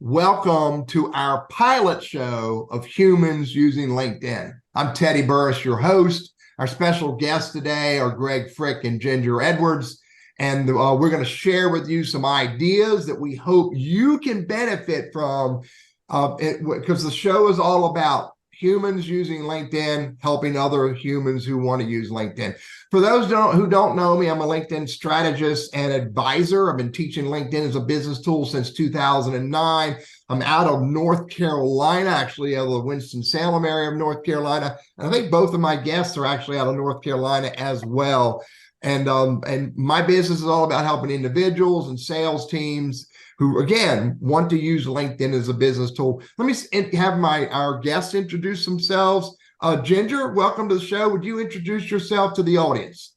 Welcome to our pilot show of humans using LinkedIn. I'm Teddy Burriss, your host. Our special guests today are Greg Frick and Ginger Edwards, and we're going to share with you some ideas that we hope you can benefit from, because the show is all about humans using LinkedIn, helping other humans who want to use LinkedIn. For those who don't know me, I'm a LinkedIn strategist and advisor. I've been teaching LinkedIn as a business tool since 2009. I'm out of North Carolina, actually out of the Winston-Salem area of North Carolina. And I think both of my guests are actually out of North Carolina as well. And my business is all about helping individuals and sales teams who, again, want to use LinkedIn as a business tool. Let me have our guests introduce themselves. Ginger, welcome to the show. Would you introduce yourself to the audience?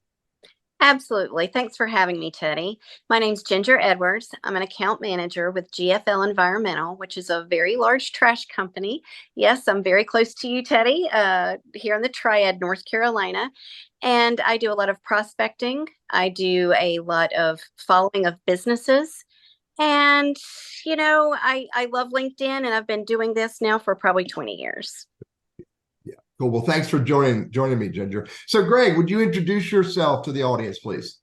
Absolutely. Thanks for having me, Teddy. My name's Ginger Edwards. I'm an account manager with GFL Environmental, which is a very large trash company. Yes, I'm very close to you, Teddy, here in the Triad, North Carolina. And I do a lot of prospecting. I do a lot of following of businesses. And, I love LinkedIn, and I've been doing this now for probably 20 years. Yeah, cool. Well, thanks for joining me, Ginger. So, Greg, would you introduce yourself to the audience, please?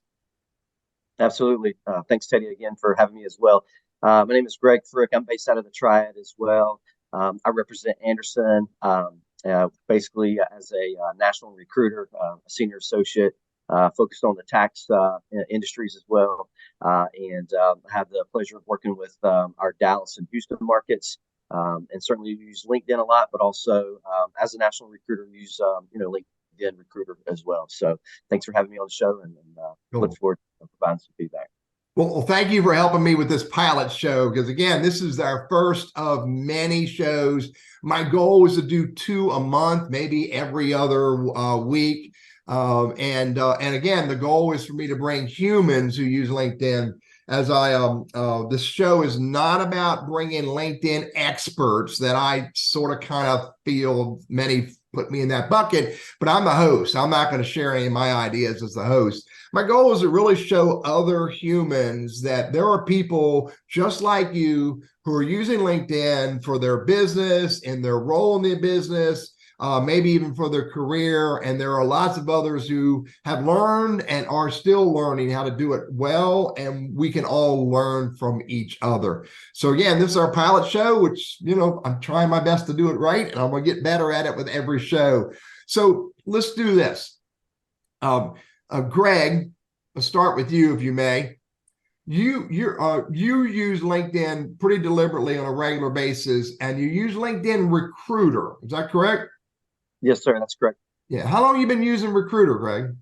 Absolutely. Thanks, Teddy, again for having me as well. My name is Greg Frick. I'm based out of the Triad as well. I represent Anderson, basically as a national recruiter, a senior associate, focused on the tax industries as well, and have the pleasure of working with our Dallas and Houston markets, and certainly use LinkedIn a lot, but also as a national recruiter, use LinkedIn Recruiter as well. So thanks for having me on the show, and Cool. Look forward to providing some feedback. Well, thank you for helping me with this pilot show, because again, this is our first of many shows. My goal is to do 2 a month, maybe every other week. And again, the goal is for me to bring humans who use LinkedIn. As this show is not about bringing LinkedIn experts that I sort of kind of feel many put me in that bucket, but I'm the host. I'm not going to share any of my ideas as the host. My goal is to really show other humans that there are people just like you who are using LinkedIn for their business and their role in the business, maybe even for their career. And there are lots of others who have learned and are still learning how to do it well. And we can all learn from each other. So again, this is our pilot show, which, I'm trying my best to do it right. And I'm going to get better at it with every show. So let's do this. Greg, let's start with you, if you may. You use LinkedIn pretty deliberately on a regular basis, and you use LinkedIn Recruiter. Is that correct? Yes, sir. That's correct. Yeah. How long have you been using Recruiter, Greg?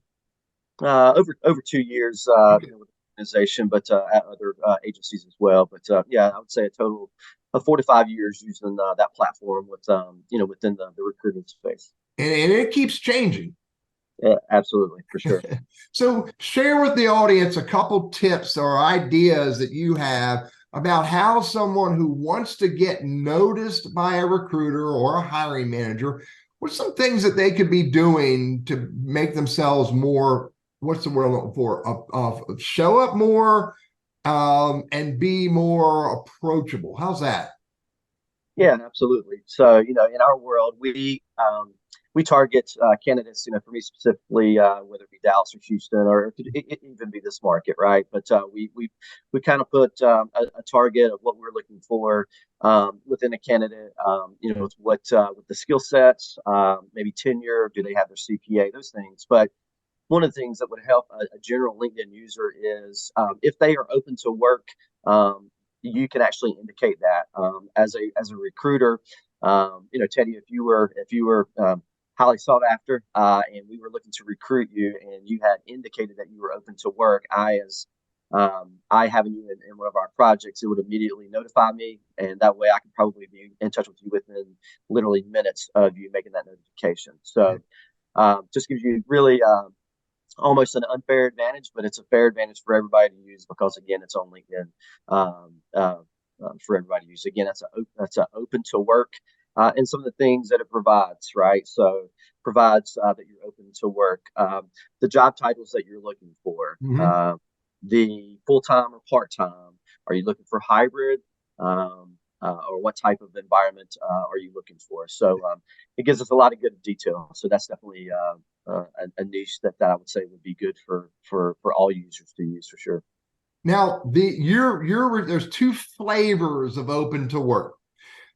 Over 2 years Okay. with the organization, but at other agencies as well. But yeah, I would say a total of 4 to 5 years using that platform with within the recruiting space. And it keeps changing. Yeah, absolutely, for sure. So share with the audience a couple tips or ideas that you have about how someone who wants to get noticed by a recruiter or a hiring manager, what's some things that they could be doing to make themselves more, what's the word I'm looking for, show up more and be more approachable. How's that? Yeah, absolutely. So, in our world, we target candidates, for me specifically, whether it be Dallas or Houston, or it could even be this market, right? But we kind of put a target of what we're looking for within a candidate, with the skill sets, maybe tenure, do they have their CPA, those things. But one of the things that would help a general LinkedIn user is if they are open to work, you can actually indicate that as a recruiter. Teddy, if you were highly sought after, and we were looking to recruit you, and you had indicated that you were open to work, I having you in one of our projects, it would immediately notify me, and that way I could probably be in touch with you within literally minutes of you making that notification. So just gives you really almost an unfair advantage, but it's a fair advantage for everybody to use, because again, it's on LinkedIn for everybody to use. Again, that's a open to work. And some of the things that it provides, right? So provides that you're open to work, the job titles that you're looking for, Mm-hmm. the full-time or part-time. Are you looking for hybrid? or what type of environment are you looking for? So it gives us a lot of good detail. So that's definitely a niche that I would say would be good for all users to use for sure. Now, there's two flavors of open to work.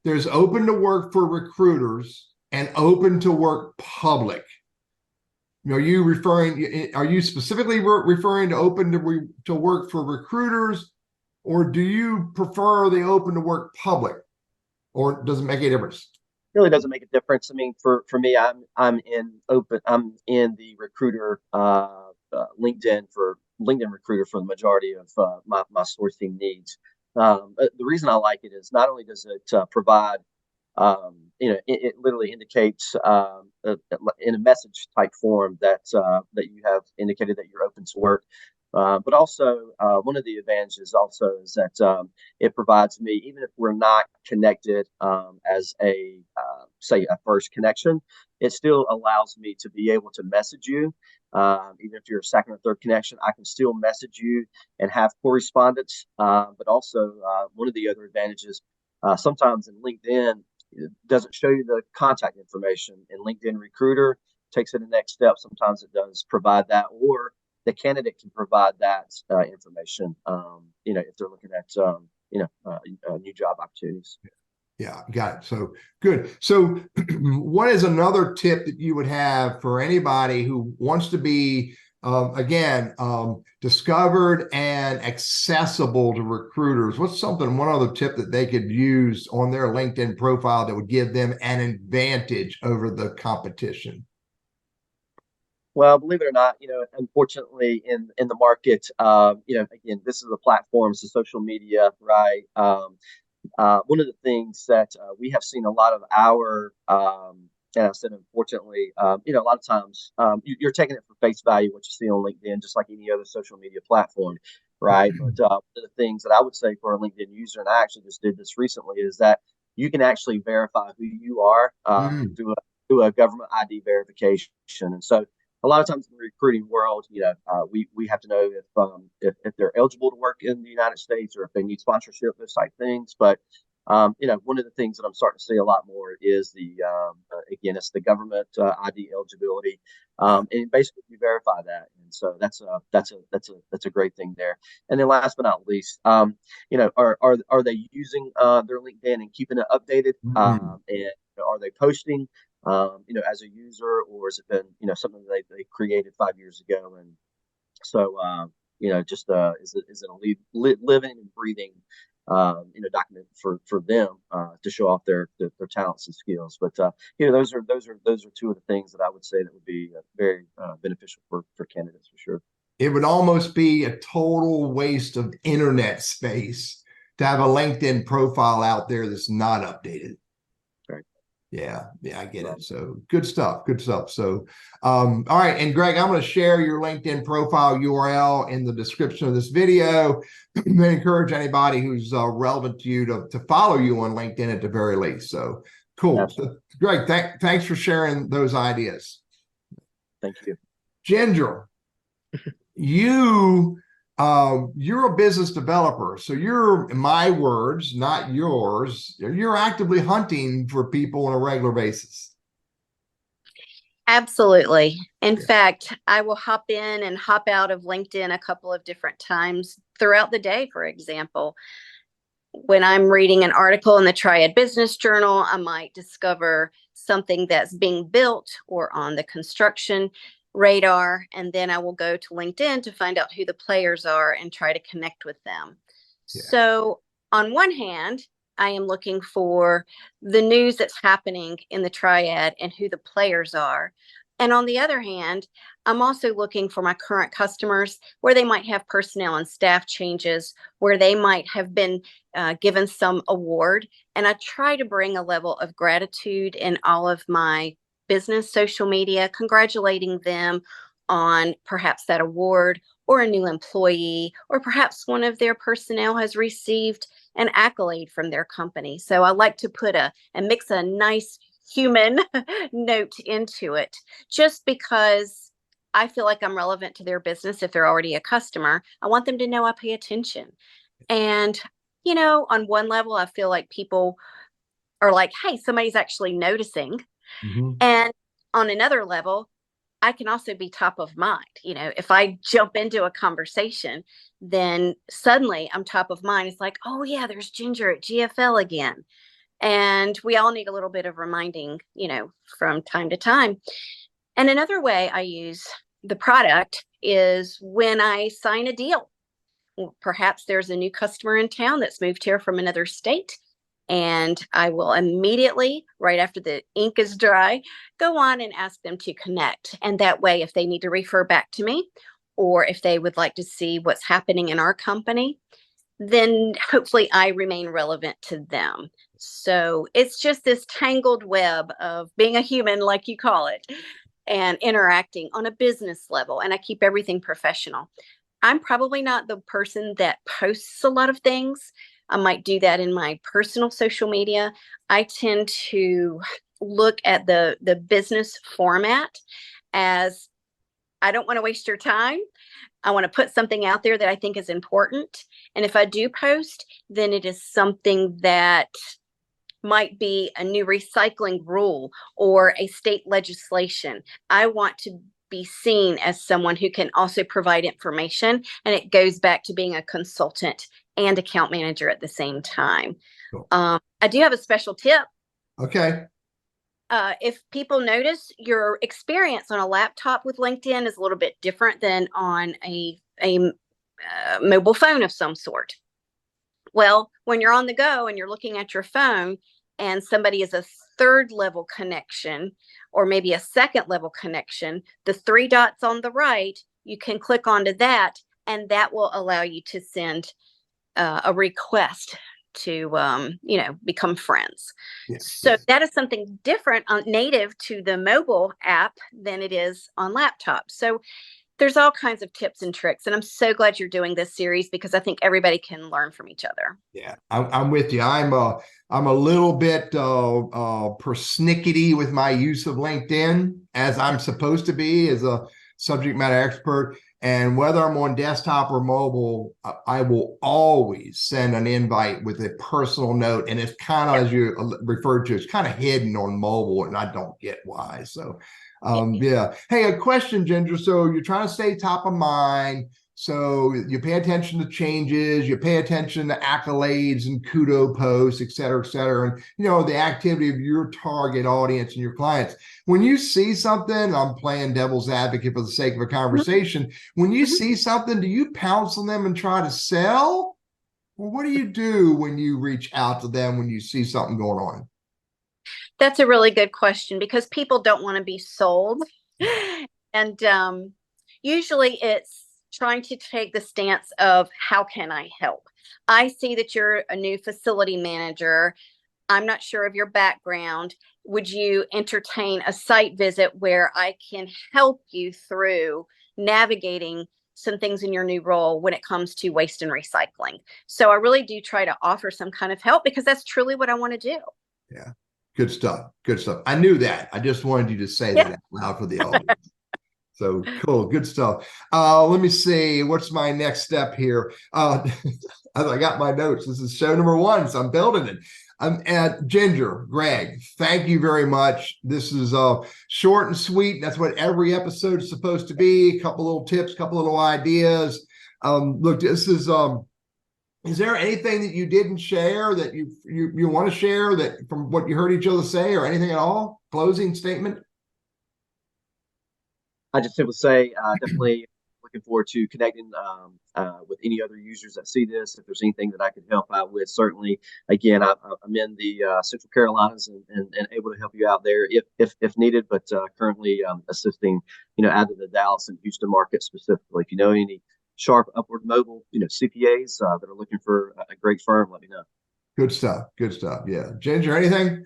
There's open to work for recruiters and open to work public. Are you specifically referring to open to work for recruiters, or do you prefer the open to work public, or does it make a difference? Really doesn't make a difference. I mean, for me, I'm in the recruiter LinkedIn recruiter for the majority of my sourcing needs. The reason I like it is not only does it provide, it literally indicates in a message type form that you have indicated that you're open to work. But also, one of the advantages also is that it provides me, even if we're not connected as say a first connection, it still allows me to be able to message you. Even if you're a second or third connection, I can still message you and have correspondence. But also, one of the other advantages, sometimes in LinkedIn, it doesn't show you the contact information. In LinkedIn Recruiter takes it the next step. Sometimes it does provide that, or the candidate can provide that information, if they're looking at, new job opportunities. Yeah, got it. So good. So what is another tip that you would have for anybody who wants to be, discovered and accessible to recruiters? What's one other tip that they could use on their LinkedIn profile that would give them an advantage over the competition? Well, believe it or not, unfortunately, in the market, again, this is a platform, it's a social media, right? One of the things that we have seen a lot of and I said, unfortunately, a lot of times you're taking it for face value, what you see on LinkedIn, just like any other social media platform, right? But one of the things that I would say for a LinkedIn user, and I actually just did this recently, is that you can actually verify who you are through a government ID verification. And so a lot of times in the recruiting world, we have to know if they're eligible to work in the United States or if they need sponsorship, those type things. But one of the things that I'm starting to see a lot more is it's the government ID eligibility, and basically you verify that, and so that's a great thing there. And then last but not least, are they using their LinkedIn and keeping it updated, and are they posting? As a user, or has it been, something that they created 5 years ago? And so, is it a living and breathing, document for them to show off their talents and skills? But those are two of the things that I would say that would be very beneficial for candidates for sure. It would almost be a total waste of internet space to have a LinkedIn profile out there that's not updated. Yeah, I get it. So good stuff. So, all right. And Greg, I'm going to share your LinkedIn profile URL in the description of this video. I encourage anybody who's relevant to you to follow you on LinkedIn at the very least. So cool. So, Greg, thanks for sharing those ideas. Thank you. Ginger, you're a business developer, so you're, in my words, not yours, you're actively hunting for people on a regular basis. Absolutely. In fact, I will hop in and hop out of LinkedIn a couple of different times throughout the day. For example, when I'm reading an article in the Triad Business Journal, I might discover something that's being built or on the construction radar, and then I will go to LinkedIn to find out who the players are and try to connect with them. Yeah. So on one hand, I am looking for the news that's happening in the Triad and who the players are. And on the other hand, I'm also looking for my current customers where they might have personnel and staff changes, where they might have been given some award. And I try to bring a level of gratitude in all of my business social media, congratulating them on perhaps that award or a new employee, or perhaps one of their personnel has received an accolade from their company. So I like to put and mix a nice human note into it, just because I feel like I'm relevant to their business. If they're already a customer, I want them to know I pay attention. And on one level, I feel like people are like, hey, somebody's actually noticing. Mhm. And on another level, I can also be top of mind. If I jump into a conversation, then suddenly I'm top of mind. It's like, oh yeah, there's Ginger at GFL again. And we all need a little bit of reminding, from time to time. And another way I use the product is when I sign a deal. Perhaps there's a new customer in town that's moved here from another state. And I will immediately, right after the ink is dry, go on and ask them to connect. And that way, if they need to refer back to me, or if they would like to see what's happening in our company, then hopefully I remain relevant to them. So it's just this tangled web of being a human, like you call it, and interacting on a business level. And I keep everything professional. I'm probably not the person that posts a lot of things. I might do that in my personal social media. I tend to look at the business format as, I don't want to waste your time. I want to put something out there that I think is important. And if I do post, then it is something that might be a new recycling rule or a state legislation. I want to be seen as someone who can also provide information. And it goes back to being a consultant and account manager at the same time. Cool. I do have a special tip. Okay. If people notice your experience on a laptop with LinkedIn is a little bit different than on a mobile phone of some sort. Well, when you're on the go and you're looking at your phone and somebody is a third level connection or maybe a second level connection, the 3 dots on the right, you can click onto that and that will allow you to send a request to become friends. Yes, So yes. that is something different native to the mobile app than it is on laptop. So there's all kinds of tips and tricks, and I'm so glad you're doing this series because I think everybody can learn from each other. Yeah, I'm with you. I'm a little bit persnickety with my use of LinkedIn, as I'm supposed to be as a subject matter expert. And whether I'm on desktop or mobile, I will always send an invite with a personal note. And it's kind of, as you referred to, it's kind of hidden on mobile, and I don't get why. So, yeah. Hey, a question, Ginger. So you're trying to stay top of mind. So you pay attention to changes, you pay attention to accolades and kudo posts, et cetera, and the activity of your target audience and your clients. When you see something, I'm playing devil's advocate for the sake of a conversation. When you see something, do you pounce on them and try to sell? Well, what do you do when you reach out to them when you see something going on? That's a really good question because people don't want to be sold. And usually it's trying to take the stance of how can I help? I see that you're a new facility manager. I'm not sure of your background. Would you entertain a site visit where I can help you through navigating some things in your new role when it comes to waste and recycling? So I really do try to offer some kind of help because that's truly what I want to do. Yeah, good stuff. Good stuff. I knew that. I just wanted you to say that out loud for the audience. So cool, good stuff. Let me see, what's my next step here? As I got my notes, this is show number 1, so I'm building it. Ginger, Greg, thank you very much. This is short and sweet. That's what every episode is supposed to be. A couple little tips, couple little ideas. Look, this is there anything that you didn't share that you want to share that from what you heard each other say, or anything at all? Closing statement? I just simply say, definitely looking forward to connecting with any other users that see this. If there's anything that I could help out with, certainly. Again, I'm in the Central Carolinas and able to help you out there if needed. But currently assisting, out of the Dallas and Houston market specifically. If you know any sharp, upward mobile, CPAs that are looking for a great firm, let me know. Good stuff. Good stuff. Yeah, Ginger, anything?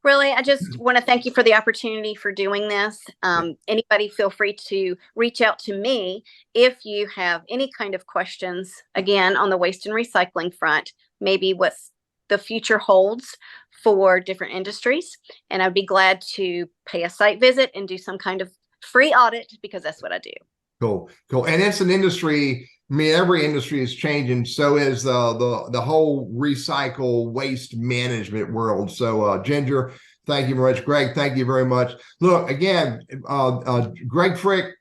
Really, I just want to thank you for the opportunity for doing this. Anybody feel free to reach out to me if you have any kind of questions, again, on the waste and recycling front, maybe what the future holds for different industries. And I'd be glad to pay a site visit and do some kind of free audit because that's what I do. Cool. And it's an industry I mean, every industry is changing. So is the whole recycle waste management world. So, Ginger, thank you very much. Greg, thank you very much. Look, again, Greg Frick,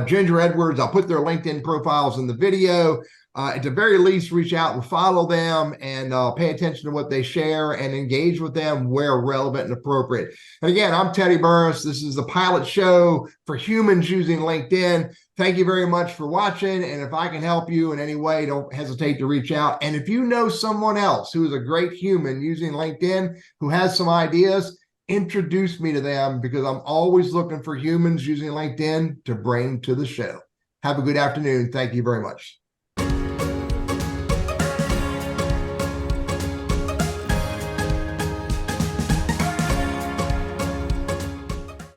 Ginger Edwards, I'll put their LinkedIn profiles in the video. At the very least, reach out and follow them and pay attention to what they share and engage with them where relevant and appropriate. And again, I'm Teddy Burriss. This is the pilot show for humans using LinkedIn. Thank you very much for watching. And if I can help you in any way, don't hesitate to reach out. And if you know someone else who is a great human using LinkedIn, who has some ideas, introduce me to them, because I'm always looking for humans using LinkedIn to bring to the show. Have a good afternoon. Thank you very much.